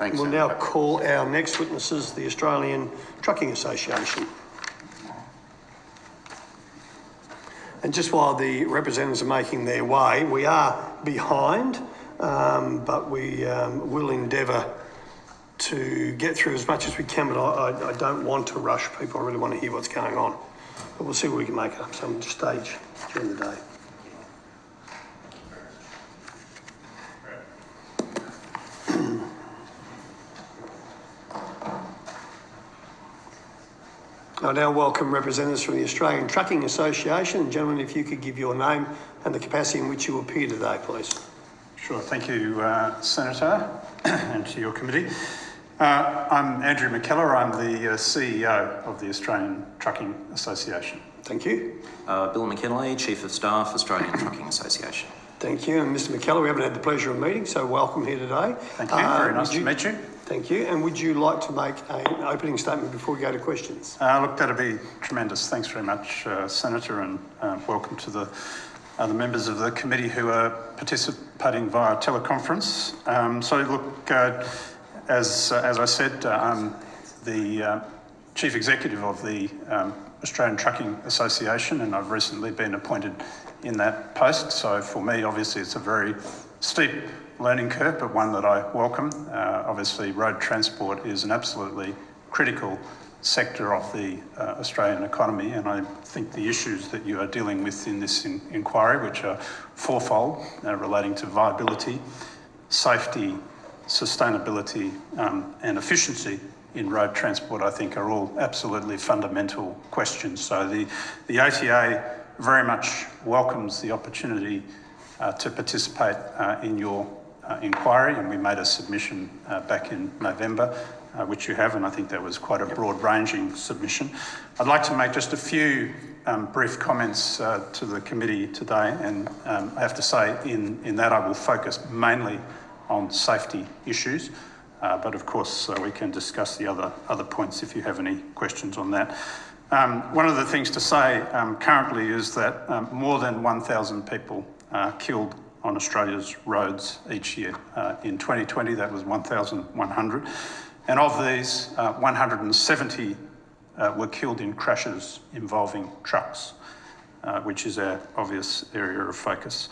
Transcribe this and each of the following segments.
Thanks, We'll now Senator. call our next witnesses, the Australian Trucking Association. And just while the representatives are making their way, we are behind, but we will endeavour to get through as much as we can, but I don't want to rush people. I really want to hear what's going on. But we'll see what we can make up some stage during the day. I now welcome representatives from the Australian Trucking Association. Gentlemen, if you could give your name and the capacity in which you appear today, please. Sure, thank you, Senator, and to your committee. I'm Andrew McKellar. I'm the CEO of the Australian Trucking Association. Thank you. Bill McKinley, Chief of Staff, Australian Trucking Association. Thank you. And Mr McKellar, we haven't had the pleasure of meeting, so welcome here today. Thank you. Very nice to meet you. Thank you. And would you like to make an opening statement before we go to questions? Look, that'd be tremendous. Thanks very much, Senator, and welcome to the members of the committee who are participating via teleconference. As I said, I'm the Chief Executive of the Australian Trucking Association, and I've recently been appointed in that post. So for me, obviously, it's a very steep learning curve, but one that I welcome. Obviously, road transport is an absolutely critical sector of the Australian economy, and I think the issues that you are dealing with in this inquiry, which are fourfold, relating to viability, safety, sustainability and efficiency in road transport, I think are all absolutely fundamental questions. So the ATA very much welcomes the opportunity to participate in your inquiry, and we made a submission back in November, which you have, and I think that was quite a broad-ranging submission. I'd like to make just a few brief comments to the committee today, and I have to say in that I will focus mainly on safety issues, but of course we can discuss the other points if you have any questions on that. One of the things to say currently is that more than 1,000 people are killed on Australia's roads each year. In 2020, that was 1,100. And of these, 170 were killed in crashes involving trucks, which is our obvious area of focus.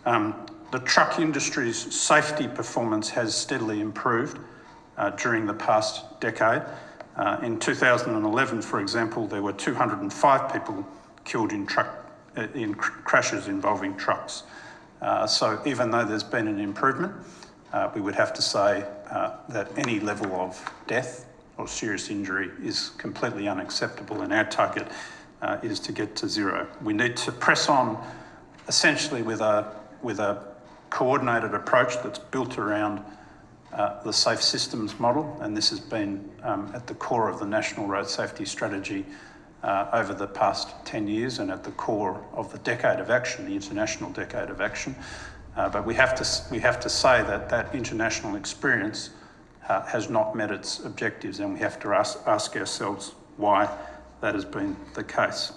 The truck industry's safety performance has steadily improved during the past decade. In 2011, for example, there were 205 people killed in crashes involving trucks. So even though there's been an improvement, we would have to say that any level of death or serious injury is completely unacceptable, and our target is to get to zero. We need to press on essentially with a coordinated approach that's built around the safe systems model, and this has been at the core of the National Road Safety Strategy over the past 10 years and at the core of the Decade of Action, the International Decade of Action. But we have to say that international experience has not met its objectives, and we have to ask ourselves why that has been the case.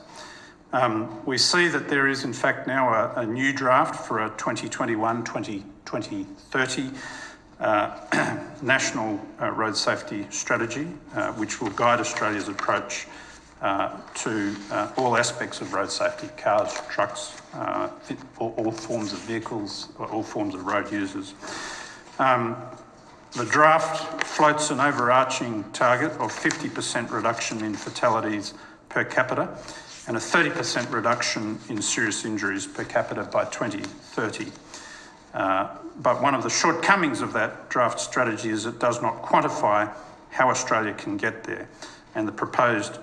We see that there is in fact now a new draft for a 2021-2030 National Road Safety Strategy, which will guide Australia's approach to all aspects of road safety: cars, trucks, all forms of vehicles, all forms of road users. The draft floats an overarching target of 50% reduction in fatalities per capita and a 30% reduction in serious injuries per capita by 2030. But one of the shortcomings of that draft strategy is it does not quantify how Australia can get there, and the proposed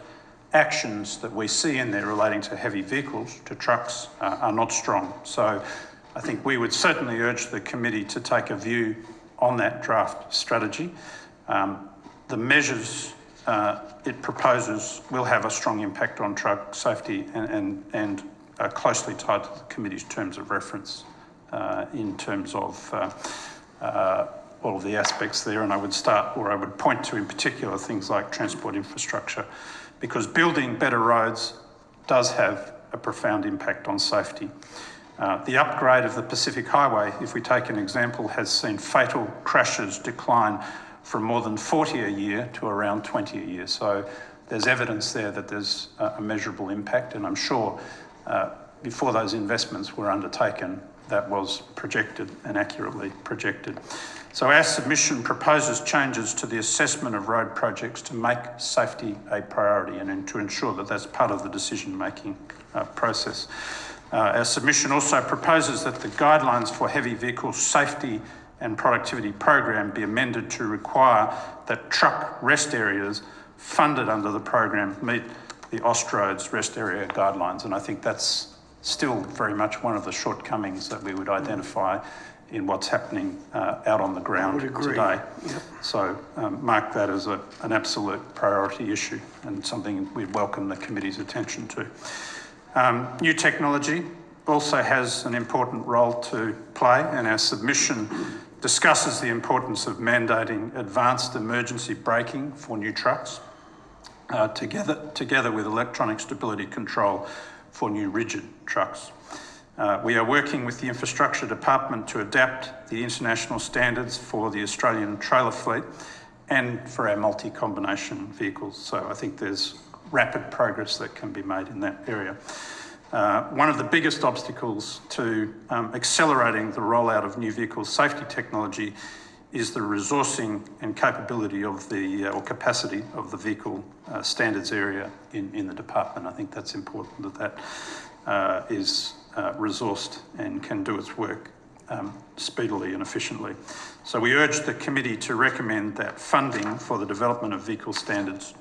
actions that we see in there relating to heavy vehicles, to trucks, are not strong. So I think we would certainly urge the committee to take a view on that draft strategy. The measures it proposes will have a strong impact on truck safety and are closely tied to the committee's terms of reference in terms of all of the aspects there. And I would point to in particular things like transport infrastructure, because building better roads does have a profound impact on safety. The upgrade of the Pacific Highway, if we take an example, has seen fatal crashes decline from more than 40 a year to around 20 a year. So there's evidence there that there's a measurable impact, and I'm sure before those investments were undertaken, that was projected and accurately projected. So our submission proposes changes to the assessment of road projects to make safety a priority and to ensure that that's part of the decision-making process. Our submission also proposes that the guidelines for heavy vehicle safety and productivity program be amended to require that truck rest areas funded under the program meet the Austroads rest area guidelines, and I think that's still very much one of the shortcomings that we would identify in what's happening out on the ground today. Yep. So mark that as an absolute priority issue and something we welcome the committee's attention to. New technology also has an important role to play, and our submission discusses the importance of mandating advanced emergency braking for new trucks, together with electronic stability control for new rigid trucks. We are working with the Infrastructure Department to adapt the international standards for the Australian trailer fleet and for our multi-combination vehicles. So I think there's rapid progress that can be made in that area. One of the biggest obstacles to accelerating the rollout of new vehicle safety technology is the resourcing and capability of the, or capacity of the vehicle standards area in the department. I think that's important that is resourced and can do its work speedily and efficiently. So we urge the committee to recommend that funding for the development of vehicle standards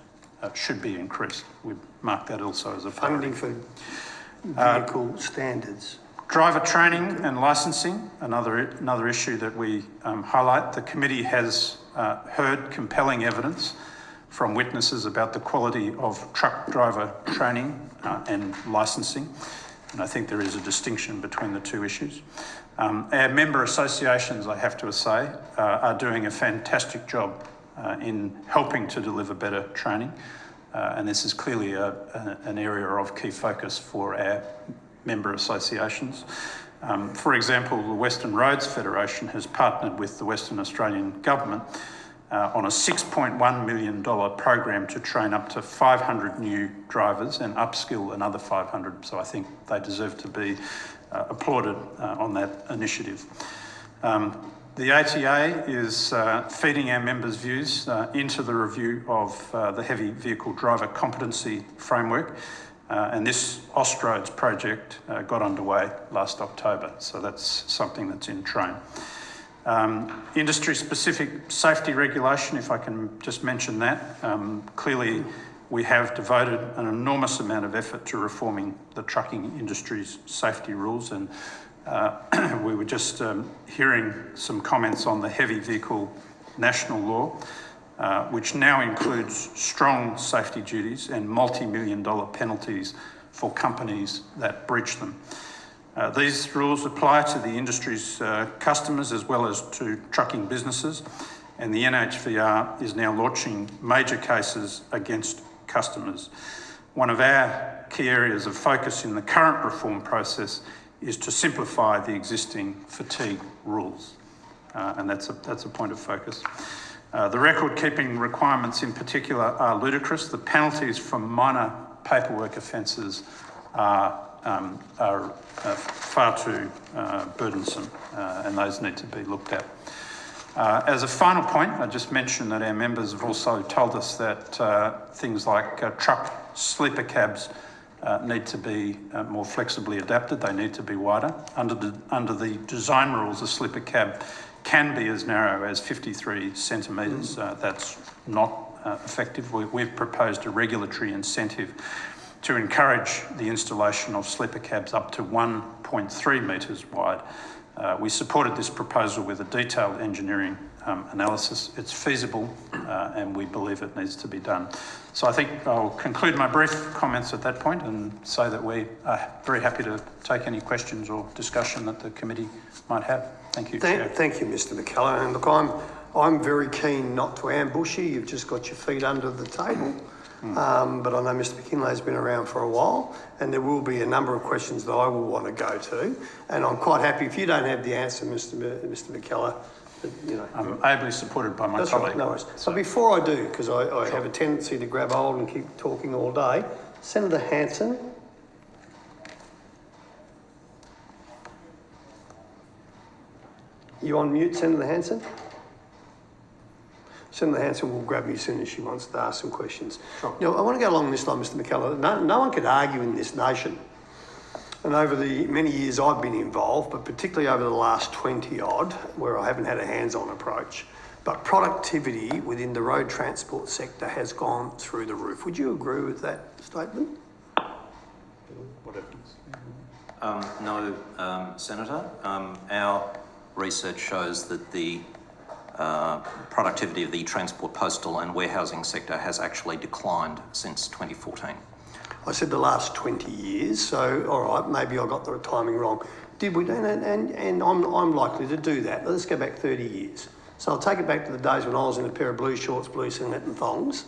should be increased. We mark that also as a priority. Funding for vehicle standards. Driver training and licensing, another issue that we highlight. The committee has heard compelling evidence from witnesses about the quality of truck driver training and licensing, and I think there is a distinction between the two issues. Our member associations, I have to say, are doing a fantastic job in helping to deliver better training, and this is clearly an area of key focus for our member associations. For example, the Western Roads Federation has partnered with the Western Australian Government on a $6.1 million program to train up to 500 new drivers and upskill another 500. So I think they deserve to be applauded on that initiative. The ATA is feeding our members' views into the review of the heavy vehicle driver competency framework. And this Austroads project got underway last October, so that's something that's in train. Industry-specific safety regulation, if I can just mention that. Clearly, we have devoted an enormous amount of effort to reforming the trucking industry's safety rules, and we were just hearing some comments on the heavy vehicle national law, which now includes strong safety duties and multi-million-dollar penalties for companies that breach them. These rules apply to the industry's customers as well as to trucking businesses, and the NHVR is now launching major cases against customers. One of our key areas of focus in the current reform process is to simplify the existing fatigue rules, and that's a point of focus. The record-keeping requirements in particular are ludicrous. The penalties for minor paperwork offences are far too burdensome, and those need to be looked at. As a final point, I just mentioned that our members have also told us that things like truck sleeper cabs need to be more flexibly adapted. They need to be wider. Under the design rules, a sleeper cab can be as narrow as 53 centimetres. That's not effective. We've proposed a regulatory incentive to encourage the installation of sleeper cabs up to 1.3 metres wide. We supported this proposal with a detailed engineering analysis. It's feasible and we believe it needs to be done. So I think I'll conclude my brief comments at that point and say that we are very happy to take any questions or discussion that the committee might have. Thank you, Chair. Thank you, Mr. McKellar. And look, I'm very keen not to ambush you. You've just got your feet under the table. But I know Mr. McKinley's been around for a while, and there will be a number of questions that I will want to go to. And I'm quite happy if you don't have the answer, Mr. McKellar, you know. I'm ably supported by my That's colleague. right, no worries. So before I do, because I have a tendency to grab hold and keep talking all day, Senator Hanson. You on mute, Senator Hanson? Senator Hanson will grab me as soon as she wants to ask some questions. Sure. Now, I want to go along this line, Mr McKellar. No one could argue in this nation, and over the many years I've been involved, but particularly over the last 20 odd, where I haven't had a hands-on approach, but productivity within the road transport sector has gone through the roof. Would you agree with that statement? No, Senator. Our research shows that the productivity of the transport, postal and warehousing sector has actually declined since 2014. I said the last 20 years, so all right, maybe I got the timing wrong. Did we? And I'm likely to do that. Let's go back 30 years. So I'll take it back to the days when I was in a pair of blue shorts, blue singlet and thongs.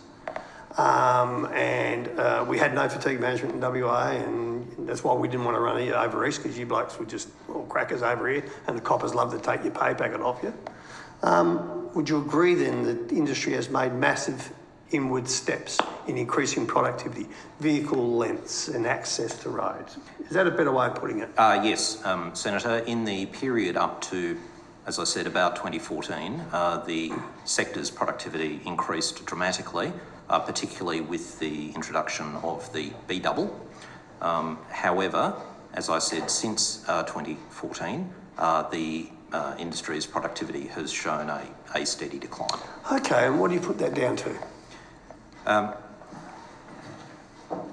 We had no fatigue management in WA, and that's why we didn't want to run over east, because you blokes were just all crackers over here, and the coppers love to take your pay packet off you. Would you agree then that the industry has made massive inward steps in increasing productivity, vehicle lengths and access to roads? Is that a better way of putting it? Yes, Senator. In the period up to, as I said, about 2014, the sector's productivity increased dramatically, particularly with the introduction of the B-double. However, as I said, since 2014, the industry's productivity has shown a steady decline. Okay, and what do you put that down to?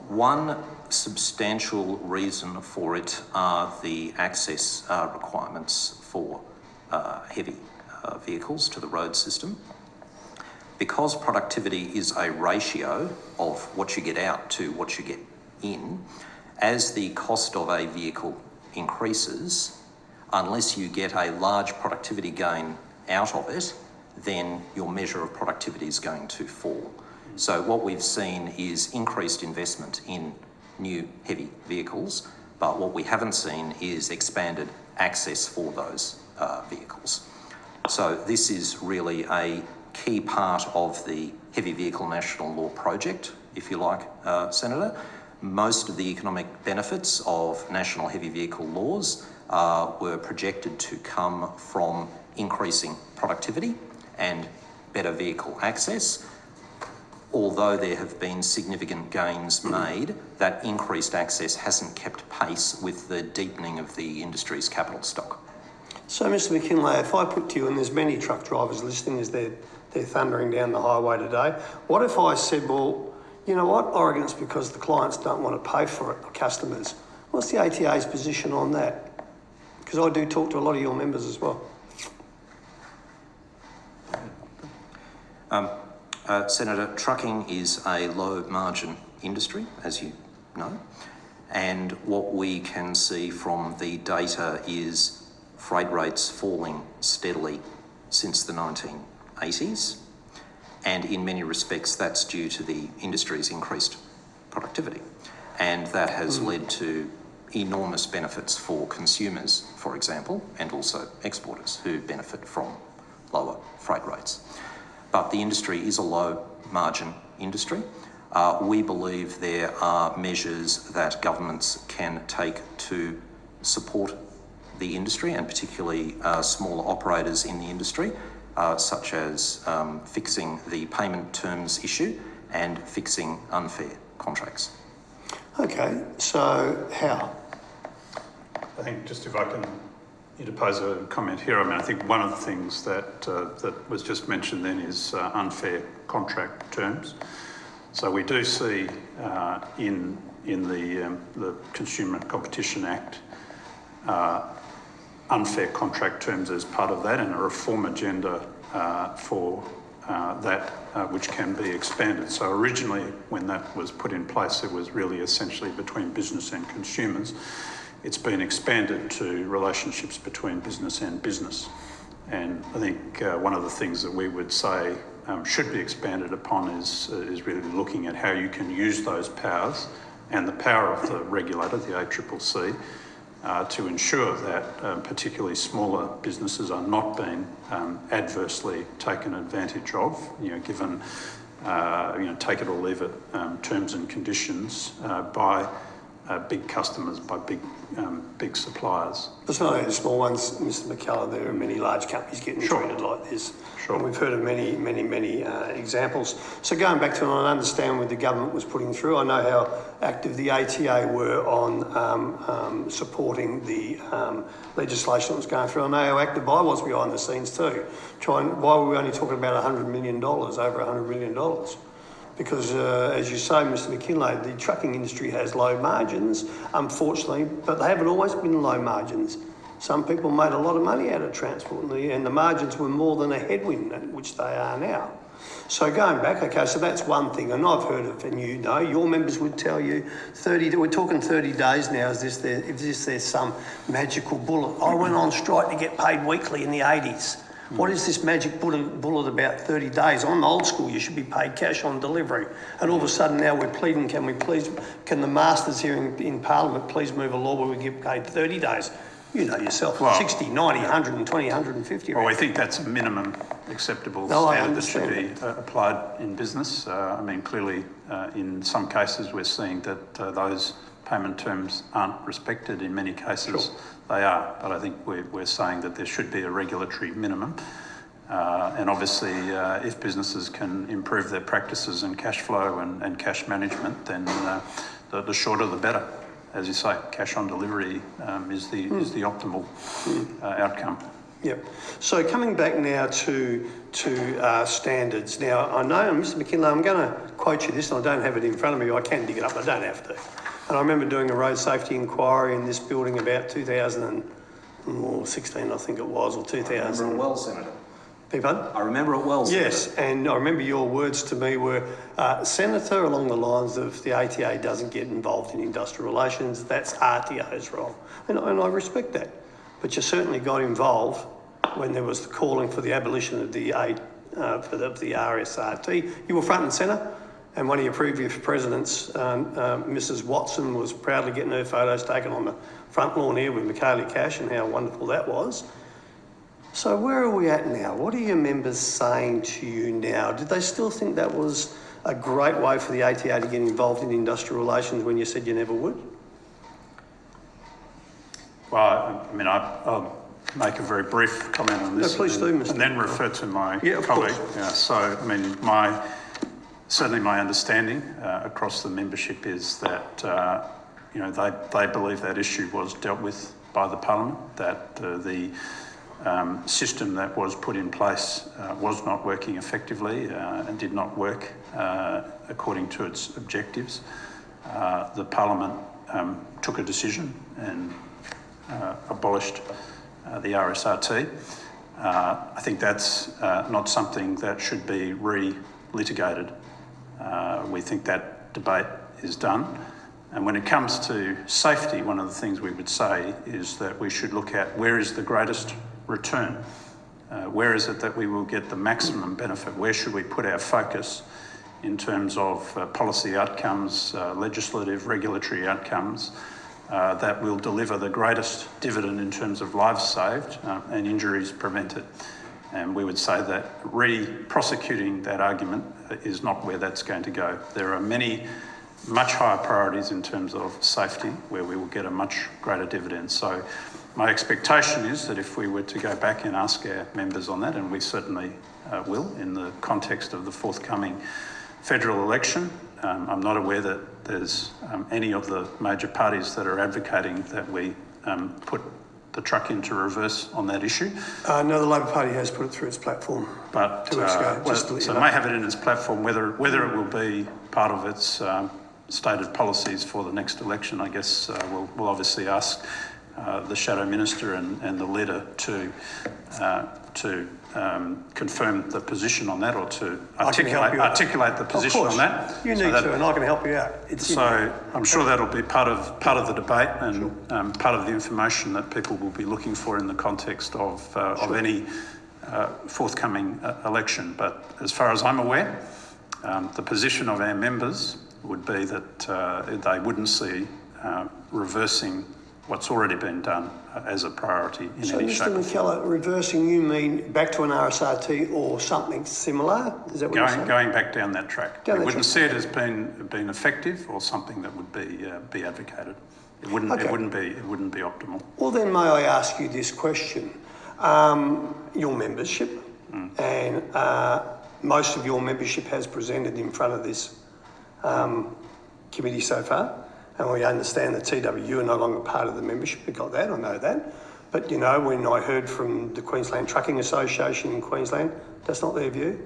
One substantial reason for it are the access requirements for heavy vehicles to the road system. Because productivity is a ratio of what you get out to what you get in, as the cost of a vehicle increases, unless you get a large productivity gain out of it, then your measure of productivity is going to fall. So what we've seen is increased investment in new heavy vehicles, but what we haven't seen is expanded access for those vehicles. So this is really a key part of the Heavy Vehicle National Law project, if you like, Senator. Most of the economic benefits of national heavy vehicle laws were projected to come from increasing productivity and better vehicle access. Although there have been significant gains made, that increased access hasn't kept pace with the deepening of the industry's capital stock. So, Mr McKinlay, if I put to you, and there's many truck drivers listening as they're thundering down the highway today, what if I said, well, you know what, Oregon, it's because the clients don't want to pay for it, the customers. What's the ATA's position on that? Because I do talk to a lot of your members as well. Senator, trucking is a low margin industry, as you know, and what we can see from the data is freight rates falling steadily since the 1980s, and in many respects that's due to the industry's increased productivity, and that has led to enormous benefits for consumers, for example, and also exporters who benefit from lower freight rates. But the industry is a low margin industry. We believe there are measures that governments can take to support the industry, and particularly smaller operators in the industry, such as fixing the payment terms issue and fixing unfair contracts. Okay, so how? I think just if I can interpose a comment here, I mean, I think one of the things that that was just mentioned then is unfair contract terms. So we do see in the Consumer Competition Act unfair contract terms as part of that, and a reform agenda for that which can be expanded. So originally, when that was put in place, it was really essentially between business and consumers. It's been expanded to relationships between business and business. And I think one of the things that we would say should be expanded upon is really looking at how you can use those powers and the power of the regulator, the ACCC, to ensure that particularly smaller businesses are not being adversely taken advantage of, given, take it or leave it terms and conditions by big customers, by big suppliers. It's not only the small ones, Mr. McKellar, there are many large companies getting treated like this. Sure. And we've heard of many examples. So going back to, and I understand what the government was putting through, I know how active the ATA were on supporting the legislation that was going through. I know how active I was behind the scenes too. Why were we only talking about $100 million, over $100 million? Because, as you say, Mr. McKinlay, the trucking industry has low margins, unfortunately, but they haven't always been low margins. Some people made a lot of money out of transport, and the margins were more than a headwind, which they are now. So going back, okay, so that's one thing, and I've heard of, and your members would tell you, we're talking 30 days now, is there's some magical bullet? I went on strike to get paid weekly in the 80s. What is this magic bullet about 30 days? I'm old school, you should be paid cash on delivery. And all of a sudden now we're pleading, can the masters here in Parliament please move a law where we get paid 30 days? You know yourself, 60, 90, 120, 150. Well, I think that's a minimum acceptable standard that should be applied in business. Clearly in some cases we're seeing that those payment terms aren't respected. In many cases they are, but I think we're saying that there should be a regulatory minimum. And obviously if businesses can improve their practices and cash flow and cash management, then the shorter the better. As you say, cash on delivery is the optimal outcome. Yep. So coming back now to standards. Now, I know, Mr. McKinlay, I'm going to quote you this, and I don't have it in front of me. I can dig it up, but I don't have to. And I remember doing a road safety inquiry in this building about 2016, I think it was, or 2000. I remember it well, Senator. Pardon? I remember it well, Senator. Yes, and I remember your words to me were, Senator, along the lines of the ATA doesn't get involved in industrial relations, that's RTO's role. And I respect that. But you certainly got involved when there was the calling for the abolition of the RSRT. You were front and centre, and one of your previous presidents, Mrs. Watson, was proudly getting her photos taken on the front lawn here with Michaelia Cash, and how wonderful that was. So where are we at now? What are your members saying to you now? Did they still think that was a great way for the ATA to get involved in industrial relations when you said you never would? Well, I'll make a very brief comment on this. No, please do, Mr. And then refer to my of colleague. course. Yeah, so, certainly my understanding across the membership is that, they believe that issue was dealt with by the Parliament, that the system that was put in place was not working effectively and did not work according to its objectives. The Parliament took a decision and abolished the RSRT. I think that's not something that should be re-litigated. We think that debate is done. And when it comes to safety, one of the things we would say is that we should look at where is the greatest return. Where is it that we will get the maximum benefit? Where should we put our focus in terms of policy outcomes, legislative, regulatory outcomes that will deliver the greatest dividend in terms of lives saved and injuries prevented? And we would say that re-prosecuting that argument is not where that's going to go. There are many much higher priorities in terms of safety where we will get a much greater dividend. So my expectation is that if we were to go back and ask our members on that, and we certainly will in the context of the forthcoming federal election, I'm not aware that there's any of the major parties that are advocating that we put the truck into reverse on that issue. No, the Labor Party has put it through its platform. But 2 weeks ago. it may have it in its platform. Whether it will be part of its stated policies for the next election, I guess we'll obviously ask the Shadow Minister and the leader to confirm the position on that, or to articulate the position on that. You need to, and I can help you out. I'm sure that'll be part of the debate and part of the information that people will be looking for in the context of any forthcoming election. But as far as I'm aware, the position of our members would be that they wouldn't see reversing what's already been done as a priority in So, any Mr. shape or form. McKellar, reversing, you mean back to an RSRT or something similar? Is that what you're saying? Going back down that track. Down We that wouldn't track. see it as being effective or something that would be advocated. It wouldn't Okay. it wouldn't be optimal. Well, then may I ask you this question? Your membership, and most of your membership has presented in front of this committee so far, and we understand that TWU are no longer part of the membership. We got that, I know that. But, you know, when I heard from the Queensland Trucking Association in Queensland, that's not their view.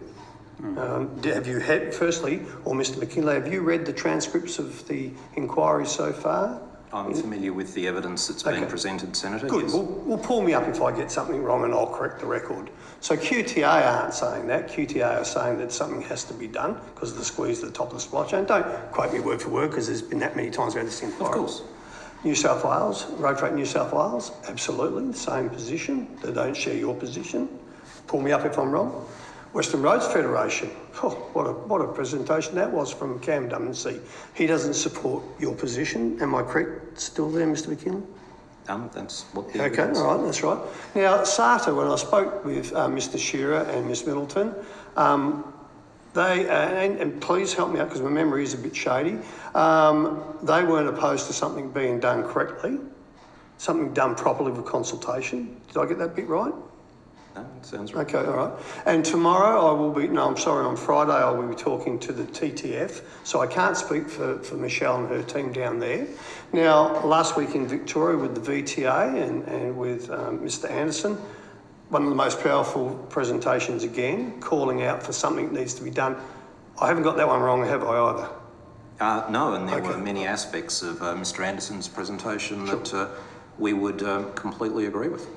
Have you had, firstly, or Mr. McKinley, have you read the transcripts of the inquiry so far? I'm familiar with the evidence that's been Okay. presented, Senator. Good. Yes. Well, pull me up if I get something wrong and I'll correct the record. So QTA aren't saying that. QTA are saying that something has to be done because of the squeeze at the top of the supply chain. Don't quote me word for word because there's been that many times we had this inquiry. Of course. New South Wales, Road Freight New South Wales, absolutely, same position. They don't share your position. Pull me up if I'm wrong. Western Roads Federation, what a presentation that was from Cam Dummonsey. He doesn't support your position. Am I correct still there, Mr. McKinley? That's what the Okay, evidence. all right, that's right. Now, SATA, when I spoke with Mr. Shearer and Ms. Middleton, they, and please help me out because my memory is a bit shady, they weren't opposed to something being done correctly, something done properly with consultation. Did I get that bit right? No, it sounds right. Okay, all right. And tomorrow on Friday I will be talking to the TTF, so I can't speak for Michelle and her team down there. Now, last week in Victoria with the VTA and with Mr. Anderson, one of the most powerful presentations again, calling out for something that needs to be done. I haven't got that one wrong, have I either? No, and there Okay. were many aspects of Mr. Anderson's presentation that we would completely agree with.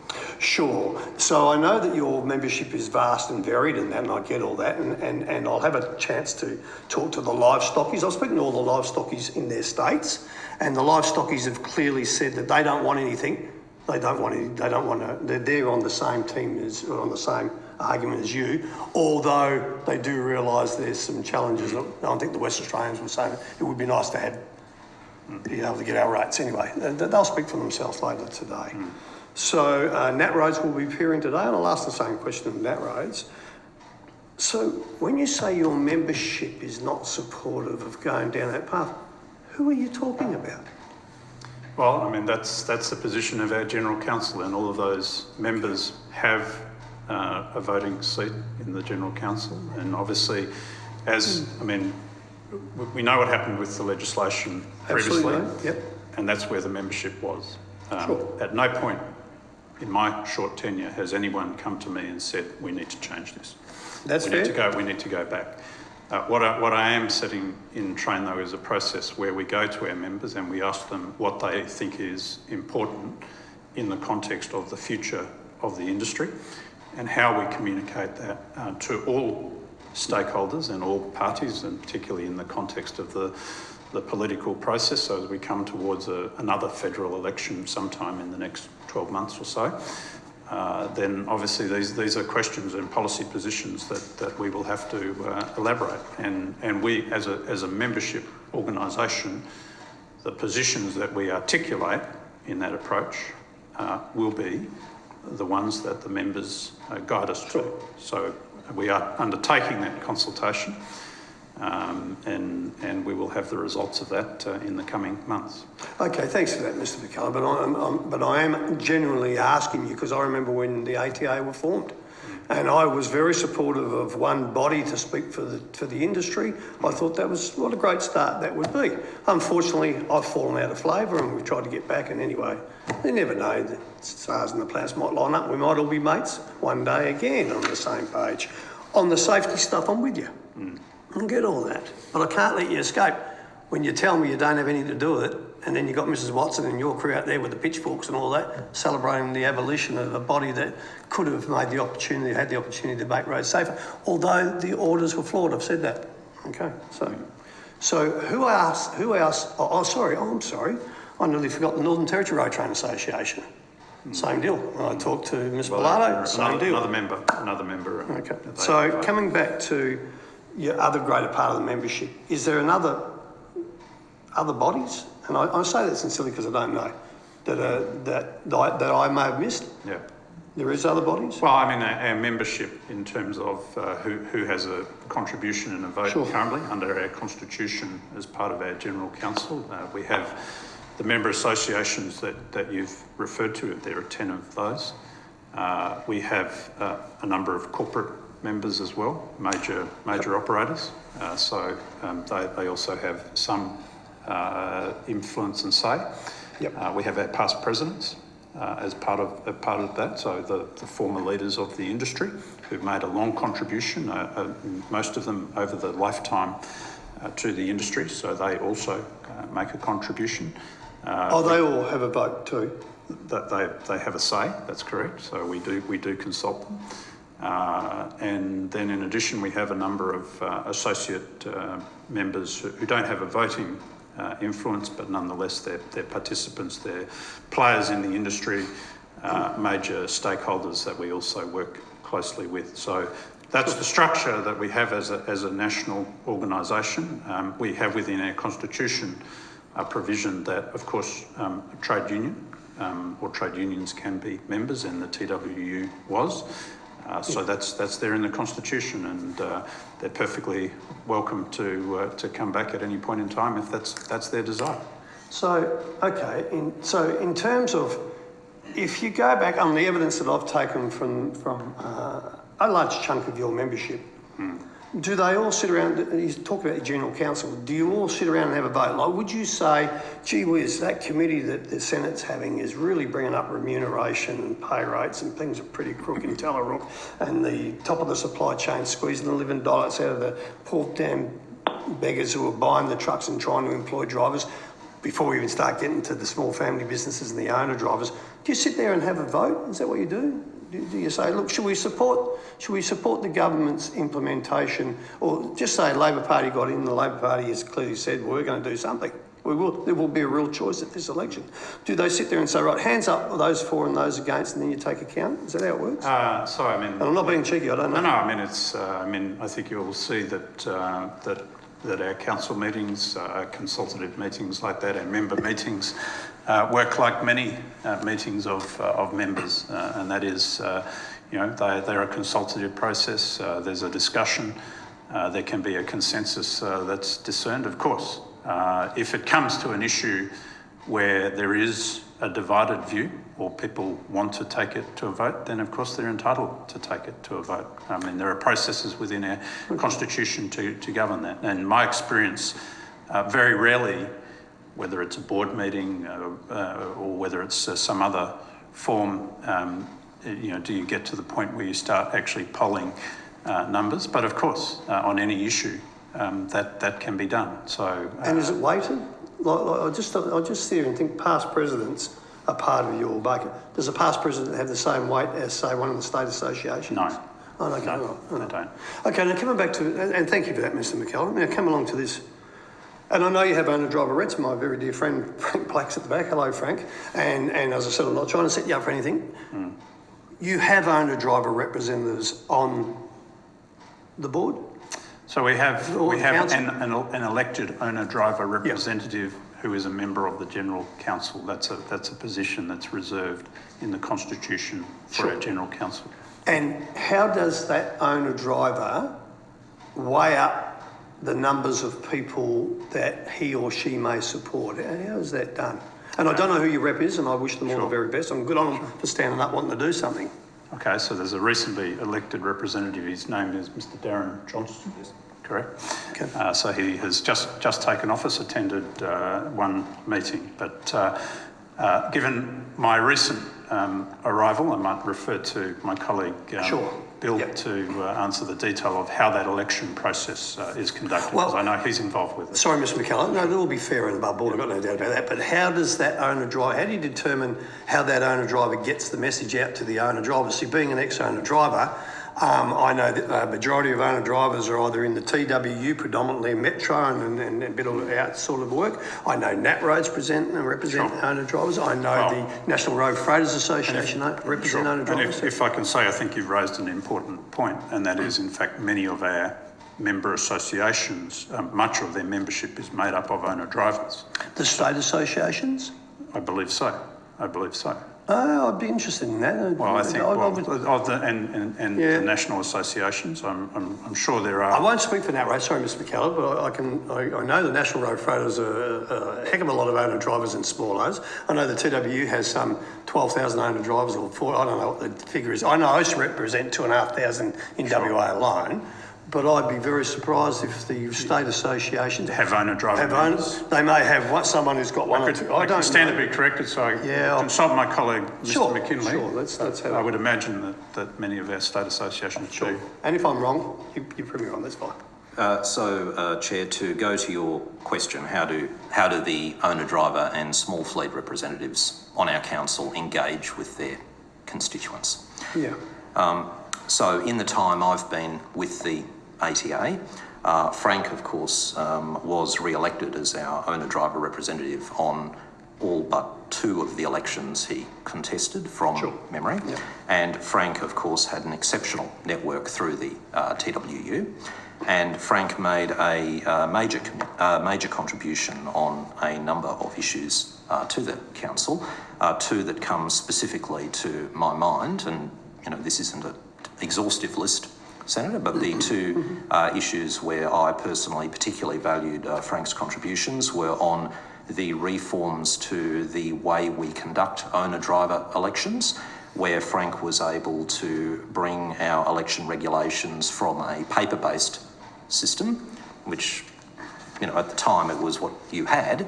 Sure. So I know that your membership is vast and varied and that, and I get all that, and I'll have a chance to talk to the livestockies. I've spoken to all the livestockies in their states, and the livestockies have clearly said that they don't want anything. They don't want to, they're on the same team as, or on the same argument as you, although they do realise there's some challenges. I think the West Australians were saying it would be nice to have, be able to get our rates anyway. They'll speak for themselves later today. So Nat Roads will be appearing today, and I'll ask the same question of Nat Roads. So when you say your membership is not supportive of going down that path, who are you talking about? Well, I mean, that's the position of our General Counsel, and all of those members have a voting seat in the General Council. And obviously, we know what happened with the legislation previously, Absolutely, yep. and that's where the membership was. Sure. At no point in my short tenure has anyone come to me and said, we need to change this. That's we fair. need to go back. What I am setting in train, though, is a process where we go to our members and we ask them what they think is important in the context of the future of the industry and how we communicate that to all stakeholders and all parties, and particularly in the context of the political process. So as we come towards another federal election sometime in the next 12 months or so, then obviously these are questions and policy positions that we will have to elaborate. And we, as a membership organisation, the positions that we articulate in that approach will be the ones that the members guide us to. So we are undertaking that consultation, and we will have the results of that in the coming months. Okay, thanks for that, Mr. McCullough. But I am genuinely asking you because I remember when the ATA were formed, and I was very supportive of one body to speak for the industry. I thought that was what a great start that would be. Unfortunately, I've fallen out of favour, and we've tried to get back. And anyway, you never know. The stars and the planets might line up. We might all be mates one day again on the same page. On the safety stuff, I'm with you. I get all that, but I can't let you escape when you tell me you don't have anything to do with it, and then you've got Mrs. Watson and your crew out there with the pitchforks and all that, celebrating the abolition of a body that could have had the opportunity to make roads safer, although the orders were flawed. I've said that. Okay, so who else? I'm sorry. I nearly forgot the Northern Territory Road Train Association. Same deal. When I talked to Ms. Bilardo, same deal. Another member. Okay. So coming back to your other greater part of the membership, is there other bodies? And I say that sincerely because I don't know, that I may have missed? Yeah. There is other bodies? Well, I mean, our membership in terms of who has a contribution and a vote Sure. currently under our constitution as part of our general council. We have the member associations that you've referred to. There are 10 of those. We have a number of corporate members as well, major operators. So they also have some influence and say. Yep. We have our past presidents as part of that. So the former leaders of the industry who've made a long contribution, most of them over the lifetime to the industry. So they also make a contribution. They all have a vote too? That they have a say. That's correct. So we do consult them. And then in addition, we have a number of associate members who don't have a voting influence, but nonetheless they're participants, they're players in the industry, major stakeholders that we also work closely with. So that's the structure that we have as a national organisation. We have within our constitution a provision that, of course, a trade union or trade unions can be members, and the TWU was. So that's there in the constitution, and they're perfectly welcome to come back at any point in time if that's their desire. So, okay, in terms of, if you go back on the evidence that I've taken from a large chunk of your membership, do they all sit around, you talk about your general council, do you all sit around and have a vote? Like, would you say, gee whiz, that committee that the Senate's having is really bringing up remuneration and pay rates and things are pretty crook in Tallarook, and the top of the supply chain squeezing the living dollars out of the poor damn beggars who are buying the trucks and trying to employ drivers, before we even start getting to the small family businesses and the owner drivers? Do you sit there and have a vote? Is that what you do? Do you say, look, should we support the government's implementation, or just say Labor Party got in, the Labor Party has clearly said we're going to do something. There will be a real choice at this election. Do they sit there and say, right, hands up those for and those against, and then you take account? Is that how it works? So I mean, and I'm not being cheeky, I don't know. No, I mean it's. I think you'll see that our council meetings, consultative meetings like that, and member meetings work like many meetings of members, and that is, they're a consultative process. There's a discussion. There can be a consensus that's discerned, of course. If it comes to an issue where there is a divided view, or people want to take it to a vote, then of course they're entitled to take it to a vote. I mean, there are processes within our constitution to govern that. And my experience, very rarely, whether it's a board meeting or whether it's some other form, do you get to the point where you start actually polling numbers? But of course, on any issue, that can be done. So. And is it weighted? I just sit here and think past presidents are part of your bucket. Does a past president have the same weight as, say, one of the state associations? No. Oh, okay. No, they don't. Okay, now coming back to, and thank you for that, Mr. McKellar. Now come along to this, and I know you have owner-driver reps, my very dear friend Frank Black's at the back. Hello, Frank. And as I said, I'm not trying to set you up for anything. You have owner-driver representatives on the board? So we have an elected owner-driver representative, Yep, who is a member of the General Council. That's a position that's reserved in the Constitution for Sure. our General Council. And how does that owner-driver weigh up the numbers of people that he or she may support? How is that done? And I don't know who your rep is, and I wish them all the very best. I'm good on them for standing up wanting to do something. Okay, so there's a recently elected representative. His name is Mr. Darren Johnston. Yes. Correct. Okay. So he has just taken office, attended one meeting. But given my recent arrival, I might refer to my colleague Bill to answer the detail of how that election process is conducted, because I know he's involved with it. Sorry, Mr. McKellar. No, it'll be fair and above board. I've got no doubt about that. But how does that owner-driver, how do you determine how that owner-driver gets the message out to the owner-driver? See, being an ex-owner-driver, I know that the majority of owner-drivers are either in the TWU, predominantly Metro, and a bit of out sort of work. I know NatRoads represent owner-drivers. I know the National Road Freighters Association represent owner-drivers. And if I can say, I think you've raised an important point, and that is, in fact, many of our member associations, much of their membership is made up of owner-drivers. The state associations? I believe so. I believe so. I'd be interested in that. Well, I think I well, would- of the and Yeah. the national associations, I'm sure there I are. won't speak for NatRoad, sorry, Mr. McCallum, but I know the National Road Freighters are a heck of a lot of owner drivers in small O's. I know the TWU has some 12,000 owner drivers or I don't know what the figure is. I know I used to represent 2,500 in WA alone, but I'd be very surprised if the state associations Have owner driver have members. owners. They may have someone who's got one or two. I I don't can stand know. to be corrected, so I Yeah, I'll- consult my colleague, Mr. Sure, McKinley. sure, let's have I it. would imagine that many of our state associations do. And if I'm wrong, you prove me wrong, that's fine. Chair, to go to your question, how do the owner-driver and small fleet representatives on our council engage with their constituents? Yeah. So in the time I've been with the ATA, Frank, of course, was re-elected as our owner-driver representative on all but 2 of the elections he contested from memory. Yeah. And Frank, of course, had an exceptional network through the TWU. And Frank made a major contribution on a number of issues to the council, 2 that come specifically to my mind. And, you know, this isn't an exhaustive list, Senator, but the 2 issues where I personally particularly valued Frank's contributions were on the reforms to the way we conduct owner-driver elections, where Frank was able to bring our election regulations from a paper-based system, which, you know, at the time it was what you had,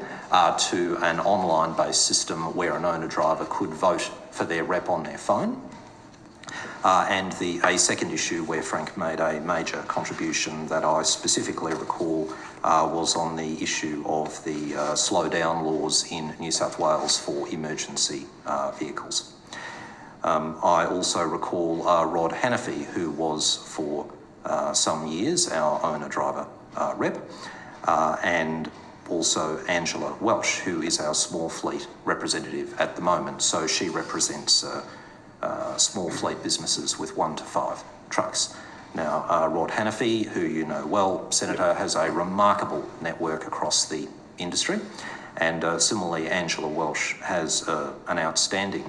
to an online-based system where an owner-driver could vote for their rep on their phone. And a second issue where Frank made a major contribution that I specifically recall was on the issue of the slow down laws in New South Wales for emergency vehicles. I also recall Rod Hannafy, who was for some years our owner-driver rep, and also Angela Welsh, who is our small fleet representative at the moment. So she represents small fleet businesses with 1 to 5 trucks. Now, Rod Hannafy, who you know well, Senator, has a remarkable network across the industry. And similarly, Angela Welsh has an outstanding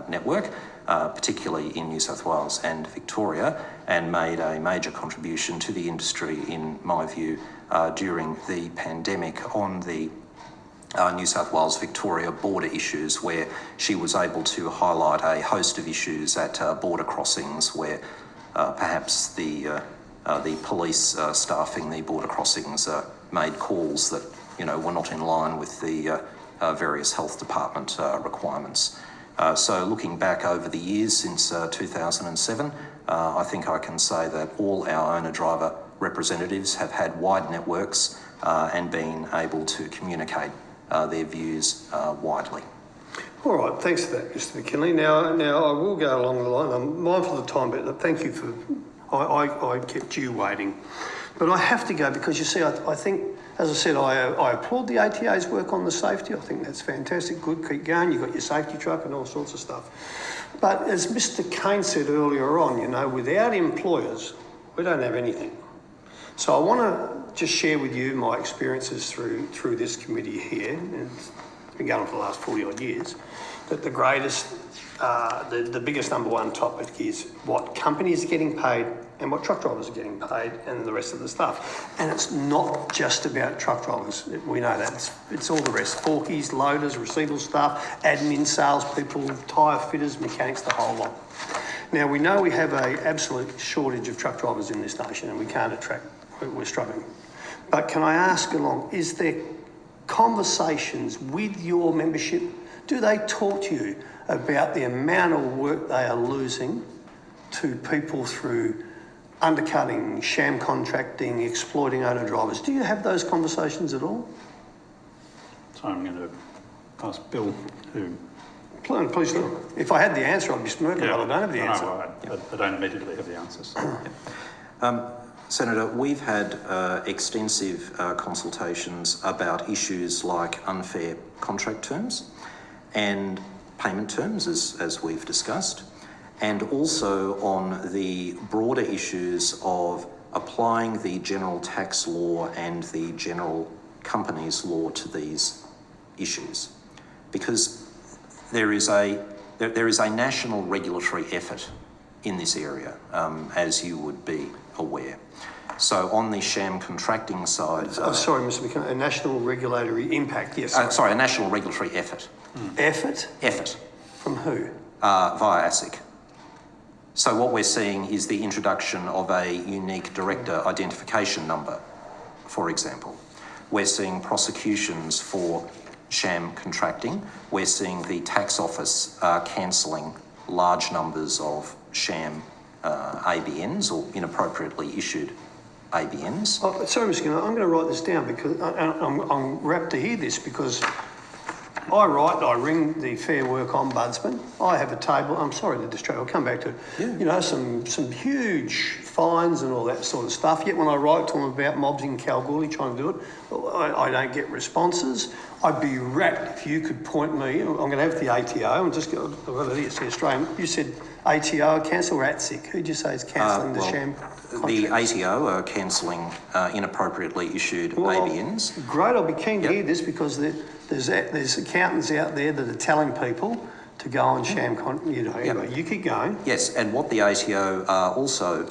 network, particularly in New South Wales and Victoria, and made a major contribution to the industry, in my view, during the pandemic on the New South Wales-Victoria border issues, where she was able to highlight a host of issues at border crossings where perhaps the police staffing the border crossings made calls that, you know, were not in line with the various health department requirements. So looking back over the years since 2007, I think I can say that all our owner-driver representatives have had wide networks and been able to communicate their views widely. All right, thanks for that, Mr. McKinley. Now I will go along the line. I'm mindful of the time, but thank you for. I kept you waiting, but I have to go because you see, I think, as I said, I applaud the ATA's work on the safety. I think that's fantastic. Good, keep going. You've got your safety truck and all sorts of stuff. But as Mr. Kane said earlier on, you know, without employers, we don't have anything. So I want to just share with you my experiences through this committee here, and it's been going on for the last 40 odd years, that the greatest, the biggest number one topic is what companies are getting paid and what truck drivers are getting paid and the rest of the stuff. And it's not just about truck drivers. We know that. It's all the rest. Forkies, loaders, receivable staff, admin, salespeople, tyre fitters, mechanics, the whole lot. Now, we know we have an absolute shortage of truck drivers in this nation and we can't attract. We're struggling. But can I ask along, is there conversations with your membership? Do they talk to you about the amount of work they are losing to people through undercutting, sham contracting, exploiting owner drivers? Do you have those conversations at all? So I'm going to ask Bill, who... Please do. If I had the answer, I'd be smirking, but I don't have the answer. No, I don't immediately have the answers. Senator, we've had extensive consultations about issues like unfair contract terms and payment terms, as we've discussed, and also on the broader issues of applying the general tax law and the general companies law to these issues. Because there is a national regulatory effort in this area, as you would be aware. So on the sham contracting side... sorry, Mr McKenna, a national regulatory impact, yes. sorry, a national regulatory effort. Effort? Effort. From who? Via ASIC. So what we're seeing is the introduction of a unique director identification number, for example. We're seeing prosecutions for sham contracting. We're seeing the tax office cancelling large numbers of sham ABNs or inappropriately issued ABNs. Oh, sorry, Mr. Skinner, I'm going to write this down because I'm rapt to hear this because I ring the Fair Work Ombudsman. I have a table. I'm sorry to distract. I'll come back to, some huge fines and all that sort of stuff. Yet when I write to them about mobs in Kalgoorlie trying to do it, I don't get responses. I'd be rapt if you could point me. I'm going to have the ATO. I'm just going to, well, it is the Australian. You said ATO cancel or ATSIC? Who'd you say is cancelling the sham contracts? The ATO are cancelling inappropriatly issued ABNs. Great. I'll be keen to hear this because there's accountants out there that are telling people to go on sham Anyway, you keep going. Yes, and what the ATO are also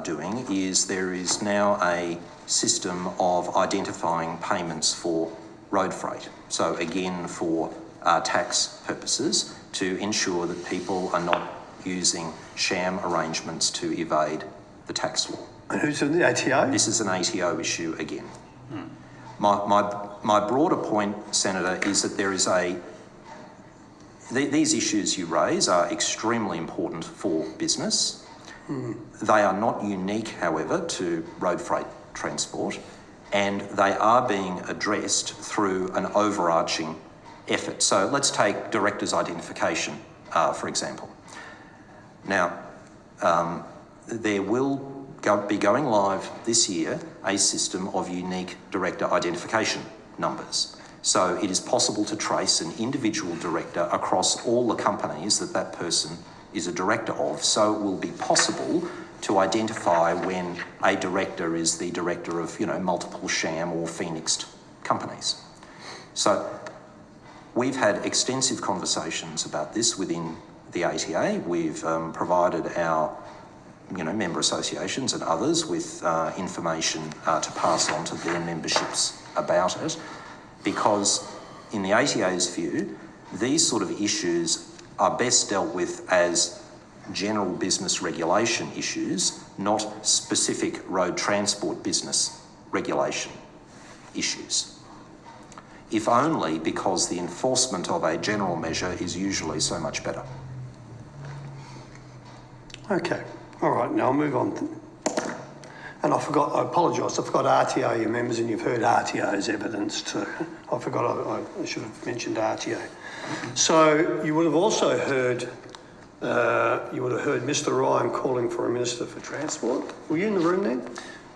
doing is there is now a system of identifying payments for road freight. So again, for tax purposes, to ensure that people are not using sham arrangements to evade the tax law. And who's in the ATO? This is an ATO issue again. My broader point, Senator, is that there is these issues you raise are extremely important for business. They are not unique, however, to road freight transport, and they are being addressed through an overarching effort. So let's take directors' identification, for example. Now, there will be going live this year a system of unique director identification numbers. So it is possible to trace an individual director across all the companies that that person is a director of. So it will be possible to identify when a director is the director of, multiple sham or phoenixed companies. So we've had extensive conversations about this within the ATA. We've provided our member associations and others with information to pass on to their memberships about it, because in the ATA's view, these sort of issues are best dealt with as general business regulation issues, not specific road transport business regulation issues. If only because the enforcement of a general measure is usually so much better. Okay. All right, now I'll move on. And I apologise, I forgot RTO, your members, and you've heard RTO's evidence too. I forgot, I should have mentioned RTO. So you would have also heard, Mr Ryan calling for a Minister for Transport. Were you in the room then?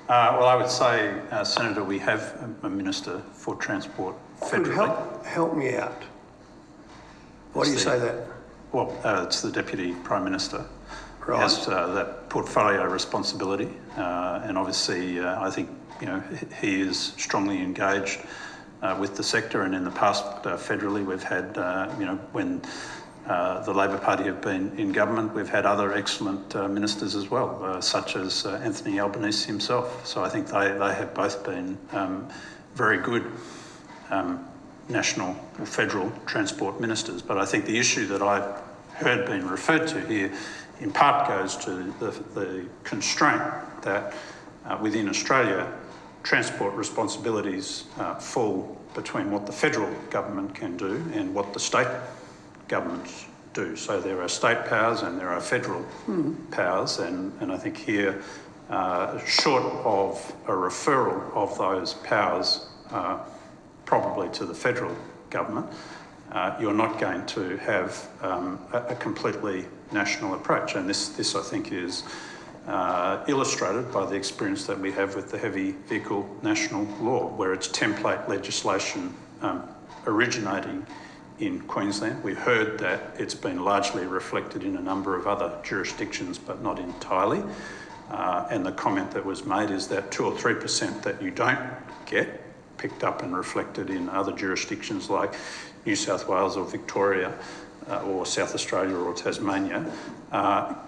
Well, I would say, Senator, we have a Minister for Transport federally. Help me out. Why do you say that? Well, it's the Deputy Prime Minister. Right. Has that portfolio responsibility, and obviously I think he is strongly engaged with the sector, and in the past federally we've had when the Labor Party have been in government, we've had other excellent ministers as well, such as Anthony Albanese himself. So I think they have both been very good national or federal transport ministers. But I think the issue that I've heard being referred to here in part goes to the constraint that within Australia, transport responsibilities fall between what the federal government can do and what the state governments do. So there are state powers and there are federal powers, and I think here, short of a referral of those powers probably to the federal government, you're not going to have a completely national approach. And this I think is illustrated by the experience that we have with the heavy vehicle national law, where it's template legislation originating in Queensland. We've heard that it's been largely reflected in a number of other jurisdictions, but not entirely. And the comment that was made is that 2 or 3% that you don't get picked up and reflected in other jurisdictions like New South Wales or Victoria or South Australia or Tasmania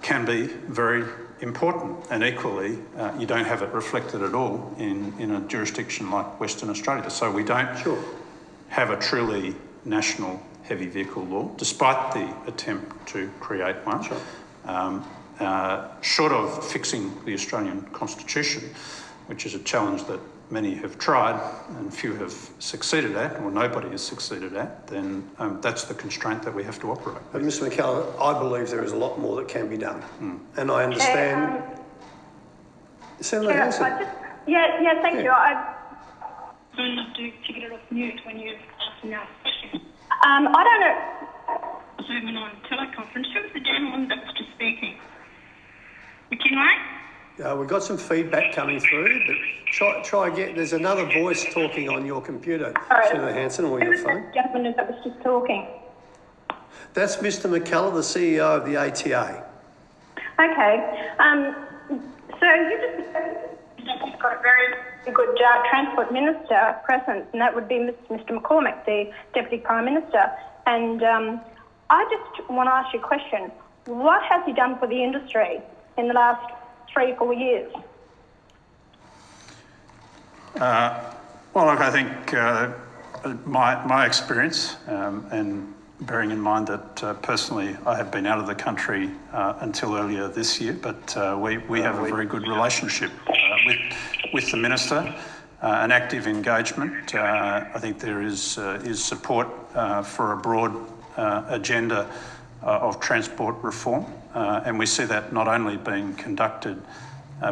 can be very important, and equally you don't have it reflected at all in a jurisdiction like Western Australia. So we don't have a truly national heavy vehicle law, despite the attempt to create one. Short of fixing the Australian Constitution, which is a challenge that many have tried and few have succeeded at, or nobody has succeeded at, then that's the constraint that we have to operate But with. Mr McKellar, I believe there is a lot more that can be done. And I understand... Senator Hanson. Thank you. I don't do to get it off mute when you're asking that question. I don't know. Zooming on teleconference. Who was the gentleman that was just speaking? McKinlay? We've got some feedback coming through, but try again. There's another voice talking on your computer, Senator Hanson, or your phone. Who was the gentleman that was just talking? That's Mr McKellar, the CEO of the ATA. Okay. So you've got a very good Transport Minister present, and that would be Mr McCormack, the Deputy Prime Minister. And I just want to ask you a question. What has he done for the industry in the last 3 or 4 years? Well, look, I think my experience, and bearing in mind that personally I have been out of the country until earlier this year, but we have a very good relationship with the Minister, an active engagement. I think there is support for a broad agenda of transport reform, and we see that not only being conducted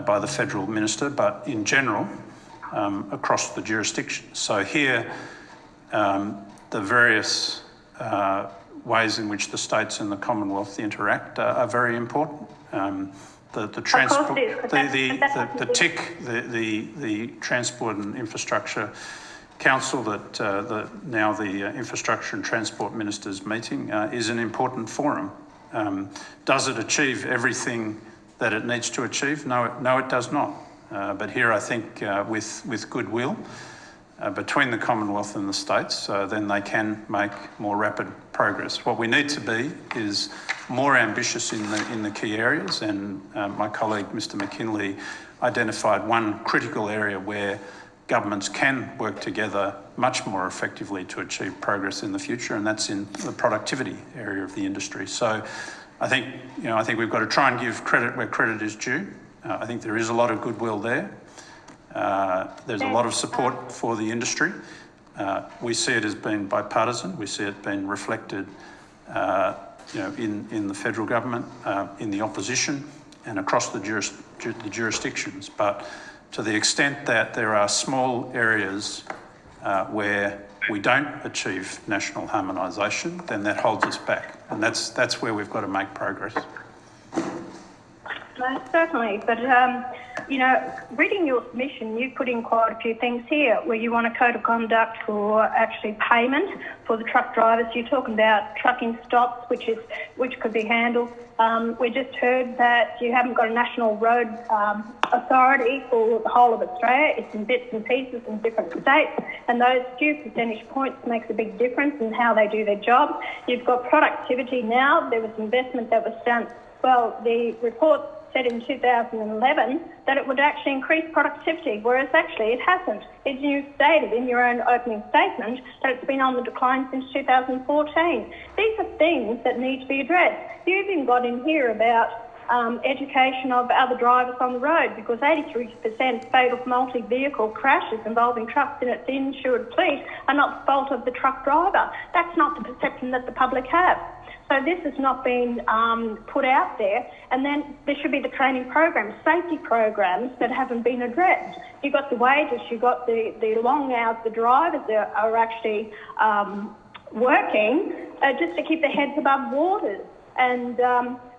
by the Federal Minister, but in general across the jurisdiction. So here, the various ways in which the states and the Commonwealth interact are very important. The transport, the TIC, the Transport and Infrastructure Council that now the Infrastructure and Transport Ministers meeting is an important forum. Does it achieve everything that it needs to achieve? No, it does not. But here I think with goodwill between the Commonwealth and the states, then they can make more rapid progress. What we need to be is more ambitious in the key areas, and my colleague Mr McKinlay identified one critical area where governments can work together much more effectively to achieve progress in the future, and that's in the productivity area of the industry. So I think we've got to try and give credit where credit is due. I think there is a lot of goodwill there. There's a lot of support for the industry. We see it as being bipartisan. We see it being reflected in the federal government, in the opposition, and across the jurisdictions. But to the extent that there are small areas where we don't achieve national harmonisation, then that holds us back. And that's where we've got to make progress. No, certainly, but reading your submission, you put in quite a few things here where you want a code of conduct for actually payment for the truck drivers. You're talking about trucking stops, which could be handled. We just heard that you haven't got a national road authority for the whole of Australia. It's in bits and pieces in different states, and those few percentage points makes a big difference in how they do their job. You've got productivity now. There was investment that was done. Well, the report said in 2011 that it would actually increase productivity, whereas actually it hasn't. You stated in your own opening statement that it's been on the decline since 2014. These are things that need to be addressed. You've even got in here about education of other drivers on the road, because 83% fatal multi-vehicle crashes involving trucks in its insured fleet are not the fault of the truck driver. That's not the perception that the public have. So this has not been put out there. And then there should be the training programs, safety programs that haven't been addressed. You've got the wages, you've got the long hours the drivers are actually working just to keep their heads above waters. And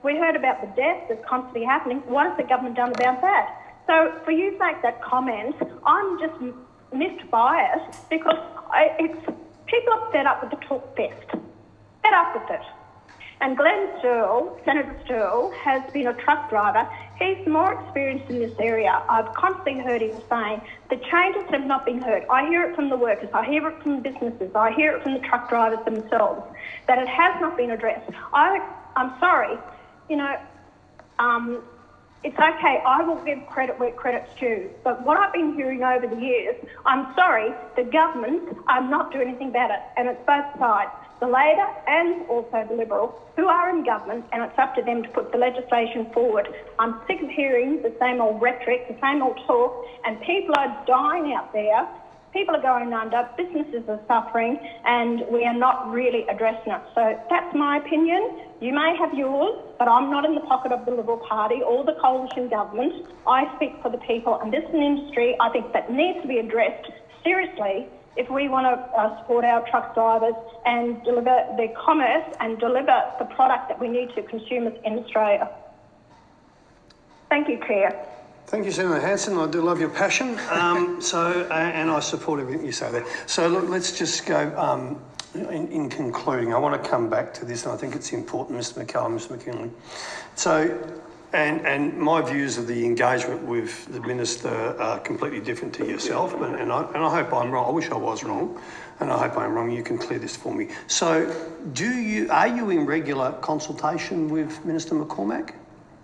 we heard about the deaths that's constantly happening. What has the government done about that? So for you to make that comment, I'm just miffed by it, because people are fed up with the talk fest. Fed up with it. And Glenn Sterle, Senator Sterle, has been a truck driver. He's more experienced in this area. I've constantly heard him saying the changes have not been heard. I hear it from the workers, I hear it from the businesses, I hear it from the truck drivers themselves, that it has not been addressed. I'm sorry, it's okay, I will give credit where credit's due. But what I've been hearing over the years, I'm sorry, the government are not doing anything about it. And it's both sides, the Labor and also the Liberal, who are in government, and it's up to them to put the legislation forward. I'm sick of hearing the same old rhetoric, the same old talk, and people are dying out there. People are going under, businesses are suffering, and we are not really addressing it. So that's my opinion. You may have yours, but I'm not in the pocket of the Liberal Party or the coalition government. I speak for the people, and this is an industry I think that needs to be addressed seriously if we want to support our truck drivers and deliver the commerce and deliver the product that we need to consumers in Australia. Thank you, Chair. Thank you, Senator Hanson. I do love your passion. And I support everything you say there. So look, let's just go in concluding. I want to come back to this, and I think it's important, Mr. McCallum, Mr. McKinley. So, and my views of the engagement with the Minister are completely different to yourself, and I hope I'm wrong. I wish I was wrong, and I hope I'm wrong. You can clear this for me. So, are you in regular consultation with Minister McCormack?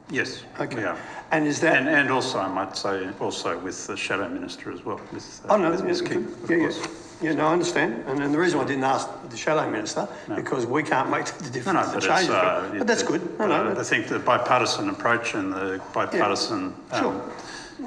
Yes, Okay. we are. And is that... And also, I might say, also with the Shadow Minister as well, with Ms. King, of course. Yeah, no, I understand. And the reason I didn't ask the Shadow Minister, because we can't make the difference, the changes. But that's good. I think the bipartisan approach and the bipartisan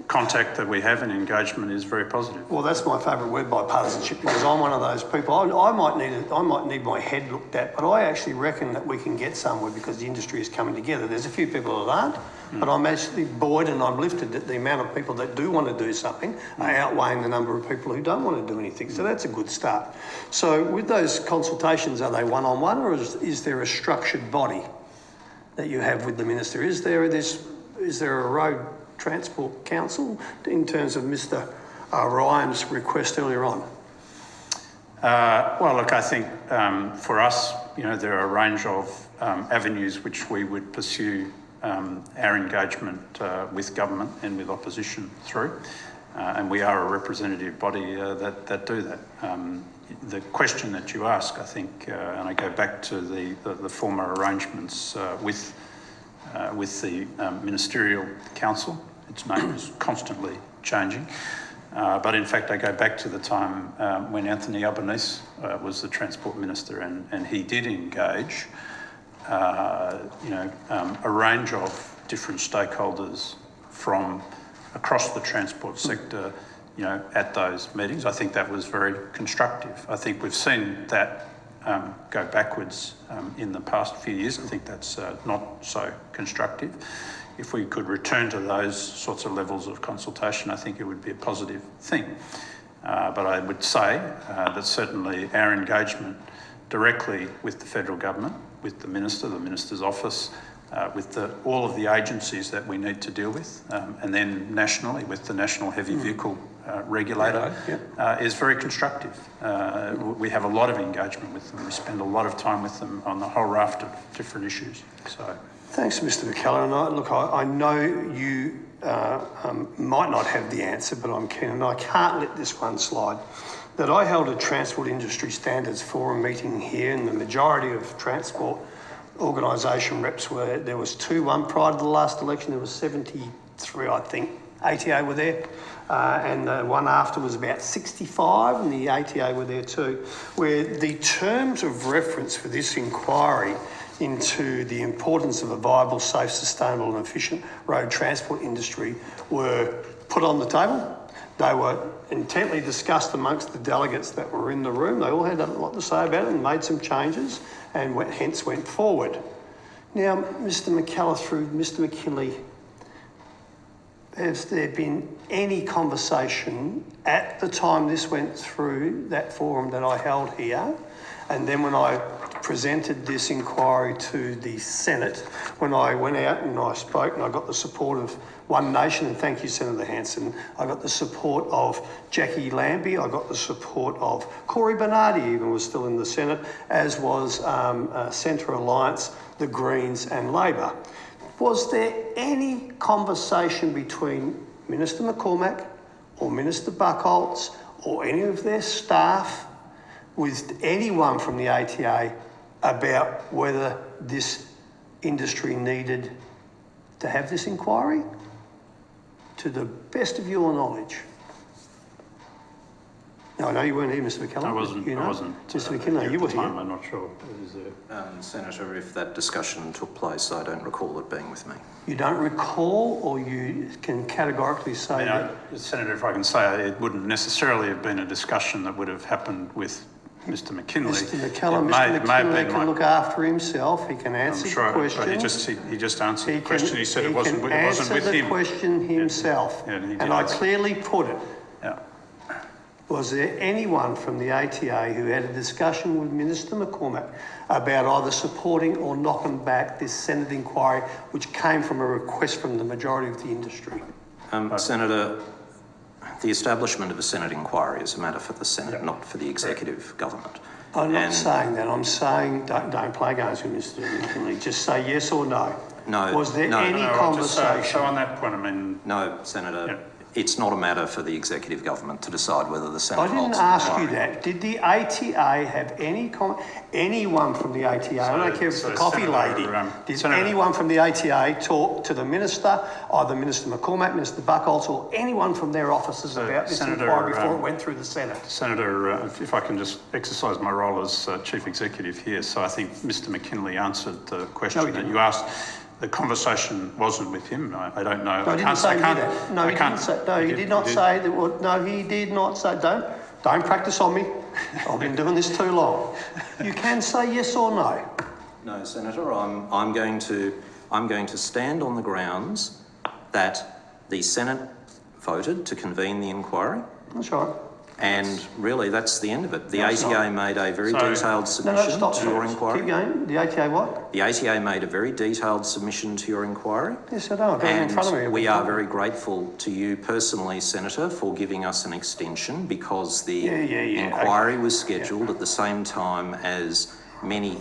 contact that we have and engagement is very positive. Well, that's my favourite word, bipartisanship, because I'm one of those people. I might need my head looked at, but I actually reckon that we can get somewhere because the industry is coming together. There's a few people that aren't, but I'm actually buoyed and I'm lifted that the amount of people that do want to do something are outweighing the number of people who don't want to do anything. So that's a good start. So with those consultations, are they one-on-one, or is there a structured body that you have with the Minister? Is there a road Transport Council in terms of Mr. Ryan's request earlier on? Well, look, I think for us, there are a range of avenues which we would pursue our engagement with government and with opposition through, and we are a representative body that do that. The question that you ask, I think, and I go back to the former arrangements with the Ministerial Council. Its name is constantly changing. But in fact, I go back to the time when Anthony Albanese was the Transport Minister, and he did engage, a range of different stakeholders from across the transport sector, at those meetings. I think that was very constructive. I think we've seen that go backwards in the past few years. I think that's not so constructive. If we could return to those sorts of levels of consultation, I think it would be a positive thing. But I would say that certainly our engagement directly with the federal government, with the Minister, the Minister's office, with all of the agencies that we need to deal with, and then nationally with the National Heavy Vehicle Regulator, is very constructive. We have a lot of engagement with them. We spend a lot of time with them on the whole raft of different issues. So. Thanks, Mr. McCallum. And I know you might not have the answer, but I'm keen, and I can't let this one slide, that I held a Transport Industry Standards Forum meeting here, and the majority of transport organisation reps there was 2, one prior to the last election, there was 73, I think. ATA were there, and the one after was about 65, and the ATA were there too, where the terms of reference for this inquiry into the importance of a viable, safe, sustainable and efficient road transport industry were put on the table. They were intently discussed amongst the delegates that were in the room. They all had a lot to say about it and made some changes and hence went forward. Now, Mr. McCallum, through Mr. McKinley, has there been any conversation at the time this went through that forum that I held here, and then when I presented this inquiry to the Senate, when I went out and I spoke and I got the support of One Nation, and thank you, Senator Hanson, I got the support of Jackie Lambie, I got the support of Corey Bernardi, even was still in the Senate, as was Centre Alliance, the Greens and Labor. Was there any conversation between Minister McCormack or Minister Buckholz or any of their staff with anyone from the ATA about whether this industry needed to have this inquiry? To the best of your knowledge. No, I know you weren't here, Mr. McKellar. I wasn't. You know? I wasn't. Mr. McKinley, at you the were time. here. I'm not sure. Is there... Senator, if that discussion took place, I don't recall it being with me. You don't recall, or you can categorically say that? Senator, if I can say, it wouldn't necessarily have been a discussion that would have happened with Mr. McKinley. Mr. McKellar, It Mr. may have McKinley been can look after himself. He can answer I'm sure, the question. he just answered the question. He said it wasn't with He can answer the him. question himself. Yeah, he did and I answer. clearly put it. Yeah. Was there anyone from the ATA who had a discussion with Minister McCormack about either supporting or knocking back this Senate inquiry, which came from a request from the majority of the industry? Senator, the establishment of a Senate inquiry is a matter for the Senate, not for the executive government. I'm not saying that. I'm saying don't play games with Mr. McKinley. Just say yes or no. No. Was there any I'll just say, conversation? so on that point, I mean... No, Senator. Yeah. It's not a matter for the executive government to decide whether the Senate I didn't holds an ask you inquiry. that. Did the ATA have anyone from the ATA, I don't care if it's the coffee lady, did anyone from the ATA talk to the minister, either Minister McCormack, Minister Buckholz, or anyone from their offices about this Senator, inquiry before it went through the Senate? Senator, if I can just exercise my role as Chief Executive here, so I think Mr. McKinley answered the question that you asked. The conversation wasn't with him. I don't know. No, he didn't say that. No, he didn't say. No, he did not say that. Well, no, he did not say. Don't practice on me. I've been doing this too long. You can say yes or no. No, Senator. I'm going to stand on the grounds that the Senate voted to convene the inquiry. That's right. And really, that's the end of it. The No, it's ATA not. made a very So- detailed submission Stop. to your inquiry. Keep going. The ATA what? The ATA made a very detailed submission to your inquiry. Yes, I know. I've got it in front of me. And we are very grateful to you personally, Senator, for giving us an extension because the inquiry was scheduled at the same time as many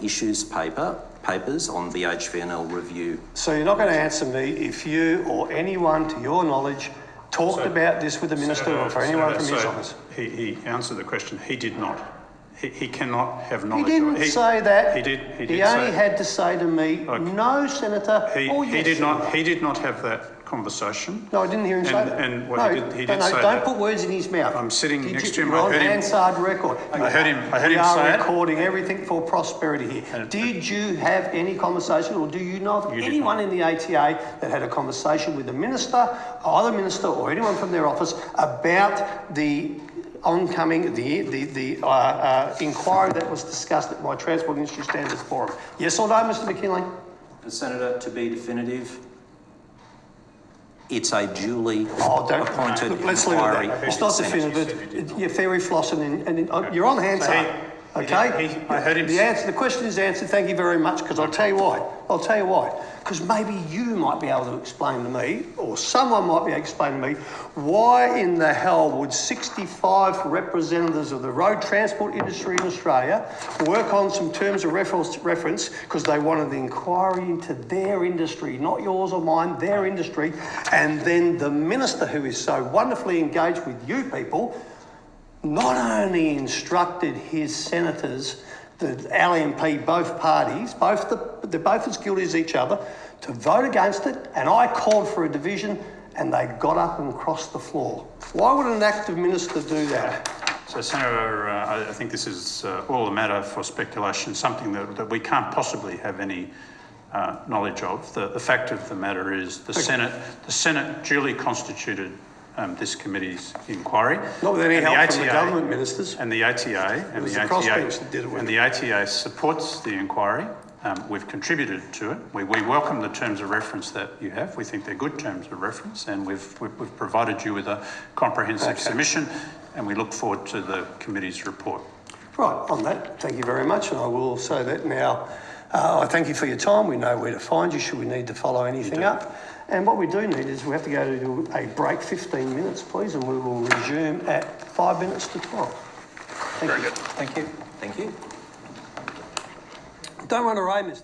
papers on the HVNL review. So you're not going to answer me if you or anyone, to your knowledge, talked about this with the minister or for anyone from his office? He answered the question. He did not. He cannot have He knowledge. didn't say that. He did. He only had to say to me, no, Senator. or yes, He did Senator. not. He did not have that conversation. No, I didn't hear him say that. And what no, he did say don't that. put words in his mouth. I'm sitting next to him. You're I on heard him. Hansard record. I heard him We are say it. recording everything for prosperity here. Did you have any conversation, or do you know of anyone in the ATA that had a conversation with the minister, either minister or anyone from their office, about the oncoming inquiry that was discussed at my Transport Industry Standards Forum? Yes or no, Mr. McKinley? Senator, to be definitive, it's a duly appointed Look, let's leave it inquiry. at that. It's not definitive. You're fairy flossing and you're on Hansard. Okay? I heard him. The question is answered. Thank you very much. Because I'll tell you why. Because maybe you might be able to explain to me, or someone might be able to explain to me, why in the hell would 65 representatives of the road transport industry in Australia work on some terms of reference because they wanted the inquiry into their industry, not yours or mine, their industry, and then the minister, who is so wonderfully engaged with you people, not only instructed his senators, the LNP, both parties, they're both as guilty as each other, to vote against it, and I called for a division, and they got up and crossed the floor. Why would an active minister do that? So, Senator, I think this is all a matter for speculation, something that we can't possibly have any knowledge of. The fact of the matter is the Senate duly constituted this committee's inquiry. Not with any help from the government ministers. And the ATA It was the crossbench that did it with and the ATA supports the inquiry. We've contributed to it. We welcome the terms of reference that you have. We think they're good terms of reference, and we've provided you with a comprehensive submission, and we look forward to the committee's report. Right, on that, thank you very much, and I will say that now. I thank you for your time. We know where to find you should we need to follow anything up. And what we do need is we have to go to a break, 15 minutes, please, and we will resume at 5 minutes to 12. Thank you. Thank you. Thank you. Don't run away, Mr.